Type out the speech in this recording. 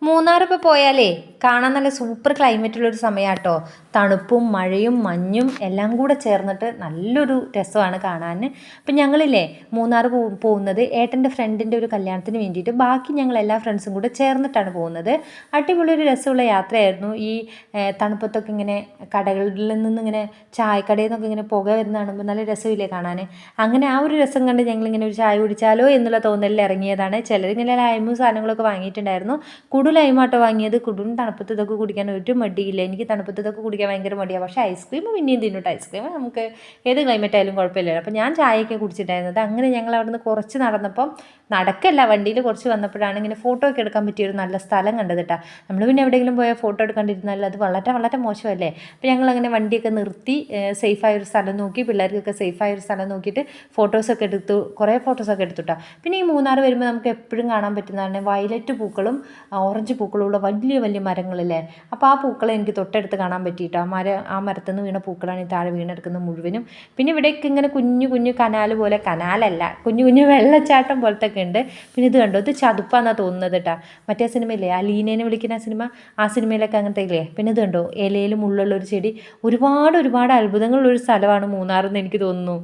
മൂന്നാർ ഇപ്പോൾ പോയാലേ കാണാൻ നല്ല സൂപ്പർ ക്ലൈമറ്റുള്ളൊരു സമയമാട്ടോ. തണുപ്പും മഴയും മഞ്ഞും എല്ലാം കൂടെ ചേർന്നിട്ട് നല്ലൊരു രസമാണ് കാണാൻ. അപ്പം ഞങ്ങളില്ലേ മൂന്നാർ പോകുന്നത് ഏട്ടൻ്റെ ഫ്രണ്ടിൻ്റെ ഒരു കല്യാണത്തിന് വേണ്ടിയിട്ട്, ബാക്കി ഞങ്ങൾ എല്ലാ ഫ്രണ്ട്സും കൂടെ ചേർന്നിട്ടാണ് പോകുന്നത്. അടിപൊളി ഒരു രസമുള്ള യാത്രയായിരുന്നു. ഈ തണുപ്പത്തൊക്കെ ഇങ്ങനെ കടകളിൽ നിന്നിങ്ങനെ ചായക്കടയിൽ നിന്നൊക്കെ ഇങ്ങനെ പുക വരുന്ന കാണുമ്പോൾ നല്ല രസമില്ലേ കാണാൻ. അങ്ങനെ ആ ഒരു രസം കണ്ട് ഞങ്ങളിങ്ങനെ ഒരു ചായ കുടിച്ചാലോ എന്നുള്ള തോന്നലിൽ ഇറങ്ങിയതാണ്. ചിലരിങ്ങനെ ലൈമും സാധനങ്ങളൊക്കെ വാങ്ങിയിട്ടുണ്ടായിരുന്നു. കുടു ലൈമാട്ടോ വാങ്ങിയത്. കുടും തണുപ്പത്ത് ഇതൊക്കെ കുടിക്കാൻ ഒരു മടിയില്ല. എനിക്ക് തണുപ്പത്ത് ഇതൊക്കെ കുടിക്കാൻ ഭയങ്കര മടിയാണ്. പക്ഷേ ഐസ്ക്രീം പിന്നെയും തിന്നിട്ട് ഐസ്ക്രീം നമുക്ക് ഏത് ക്ലൈമറ്റ് ആയാലും കുഴപ്പമില്ലല്ലോ. അപ്പോൾ ഞാൻ ചായയൊക്കെ കുടിച്ചിട്ടായിരുന്നത്. അങ്ങനെ ഞങ്ങൾ അവിടെ നിന്ന് കുറച്ച് നടന്നപ്പം, നടക്കല്ല വണ്ടിയിൽ കുറച്ച് വന്നപ്പോഴാണ് ഇങ്ങനെ ഫോട്ടോ ഒക്കെ എടുക്കാൻ പറ്റിയൊരു നല്ല സ്ഥലം കണ്ടത് കേട്ടോ. നമ്മൾ പിന്നെ എവിടെയെങ്കിലും പോയാൽ ഫോട്ടോ എടുക്കാണ്ടിരുന്നാൽ അത് വളരെ വളരെ മോശമല്ലേ. അപ്പോൾ ഞങ്ങളങ്ങനെ വണ്ടിയൊക്കെ നിർത്തി സേഫായൊരു സ്ഥലം നോക്കി, പിള്ളേർക്കൊക്കെ സേഫായൊരു സ്ഥലം നോക്കിയിട്ട് ഫോട്ടോസൊക്കെ എടുത്തു. കുറേ ഫോട്ടോസൊക്കെ എടുത്തു കേട്ടോ. പിന്നെ ഈ മൂന്നാർ വരുമ്പോൾ നമുക്ക് എപ്പോഴും കാണാൻ പറ്റുന്നതാണ് വയലറ്റ് പൂക്കളും ഓറഞ്ച് പൂക്കളുള്ള വലിയ വലിയ മരങ്ങളില്ലേ. അപ്പോൾ ആ പൂക്കളെ എനിക്ക് തൊട്ടടുത്ത് കാണാൻ പറ്റിയിട്ടോ. ആ മരത്തിൽ നിന്ന് വീണ പൂക്കളാണ് ഈ താഴെ വീണെടുക്കുന്നത് മുഴുവനും. പിന്നെ ഇവിടേക്ക് ഇങ്ങനെ കുഞ്ഞു കുഞ്ഞു കനാൽ പോലെ, കനാലല്ല കുഞ്ഞു കുഞ്ഞു വെള്ളച്ചാട്ടം പോലത്തെ ഒക്കെ ഉണ്ട്. പിന്നെ ഇത് കണ്ടോ, ഇത് ചതുപ്പാന്നാണ് തോന്നുന്നത് കേട്ടോ. മറ്റേ സിനിമയില്ലേ അലീനേനെ വിളിക്കുന്ന സിനിമ, ആ സിനിമയിലൊക്കെ അങ്ങനത്തെ ഇല്ലേ. പിന്നെ ഇത് കണ്ടോ, ഇലയിൽ മുള്ളുള്ള ഒരു ചെടി. ഒരുപാട് ഒരുപാട് അത്ഭുതങ്ങളുള്ളൊരു സ്ഥലമാണ് മൂന്നാർ എന്ന് എനിക്ക് തോന്നുന്നു.